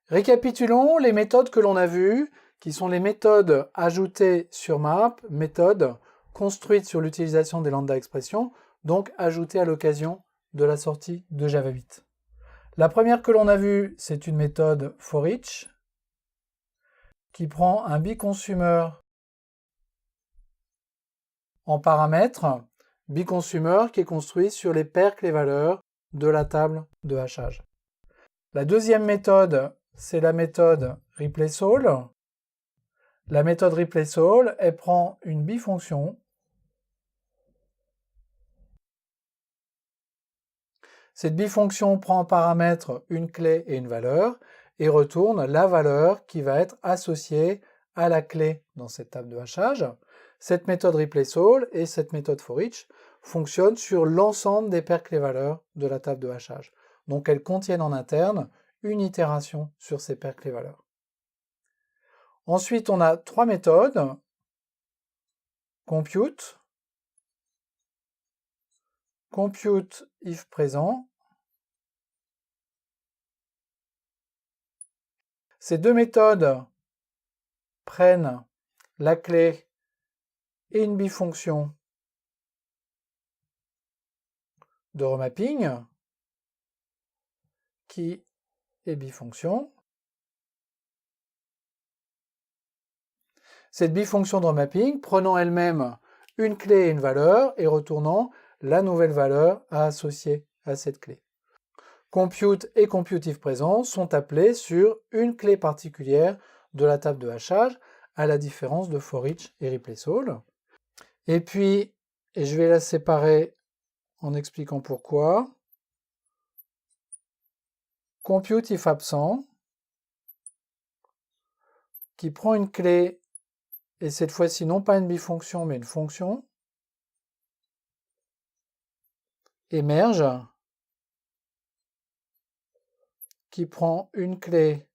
Récapitulons les méthodes que l'on a vues, qui sont les méthodes ajoutées sur map, méthodes construites sur l'utilisation des lambda expressions, donc ajoutées à l'occasion de la sortie de Java 8. La première que l'on a vue, c'est une méthode forEach, qui prend un bConsumer en paramètres, bConsumer qui est construit sur les paires clés-valeurs de la table de hachage. La deuxième méthode, c'est la méthode replaceAll. La méthode replaceAll, elle prend une bifonction. Cette bifonction prend en paramètre une clé et une valeur et retourne la valeur qui va être associée à la clé dans cette table de hachage. Cette méthode replaceAll et cette méthode forEach fonctionnent sur l'ensemble des paires clés-valeurs de la table de hachage. Donc elles contiennent en interne une itération sur ces paires clés-valeurs. Ensuite, on a trois méthodes. Compute, compute if présent. Ces deux méthodes prennent la clé et une bifonction de remapping qui est bifonction. Cette bifonction de remapping prenant elle-même une clé et une valeur et retournant la nouvelle valeur à associer à cette clé. Compute et compute if présent sont appelés sur une clé particulière de la table de hachage, à la différence de forEach et replaceAll. Et puis, je vais la séparer en expliquant pourquoi. Compute if absent, qui prend une clé, et cette fois-ci non pas une bifonction, mais une fonction, et merge, qui prend une clé,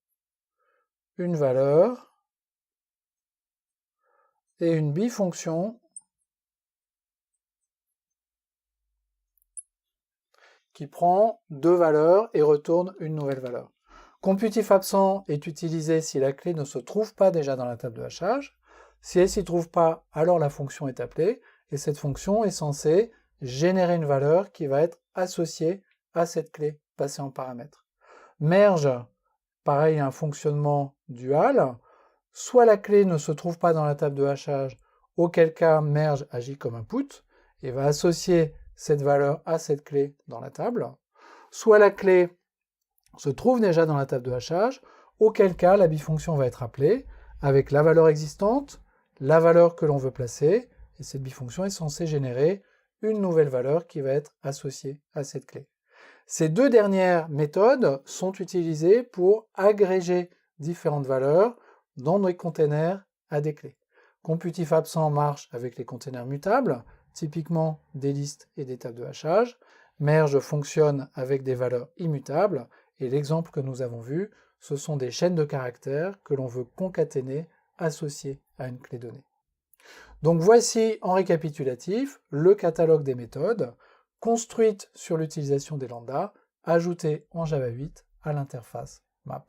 une valeur, et une bifonction qui prend deux valeurs et retourne une nouvelle valeur. Compute if absent est utilisé si la clé ne se trouve pas déjà dans la table de hachage. Si elle ne s'y trouve pas, alors la fonction est appelée, et cette fonction est censée générer une valeur qui va être associée à cette clé passée en paramètre. Merge, pareil, un fonctionnement dual. Soit la clé ne se trouve pas dans la table de hachage, auquel cas merge agit comme un put, et va associer cette valeur à cette clé dans la table. Soit la clé se trouve déjà dans la table de hachage, auquel cas la bifonction va être appelée avec la valeur existante, la valeur que l'on veut placer, et cette bifonction est censée générer une nouvelle valeur qui va être associée à cette clé. Ces deux dernières méthodes sont utilisées pour agréger différentes valeurs dans des containers à des clés. Compute if absent marche avec les containers mutables, typiquement des listes et des tables de hachage. Merge fonctionne avec des valeurs immutables, et l'exemple que nous avons vu, ce sont des chaînes de caractères que l'on veut concaténer associées à une clé donnée. Donc voici en récapitulatif le catalogue des méthodes construites sur l'utilisation des lambdas ajoutées en Java 8 à l'interface map.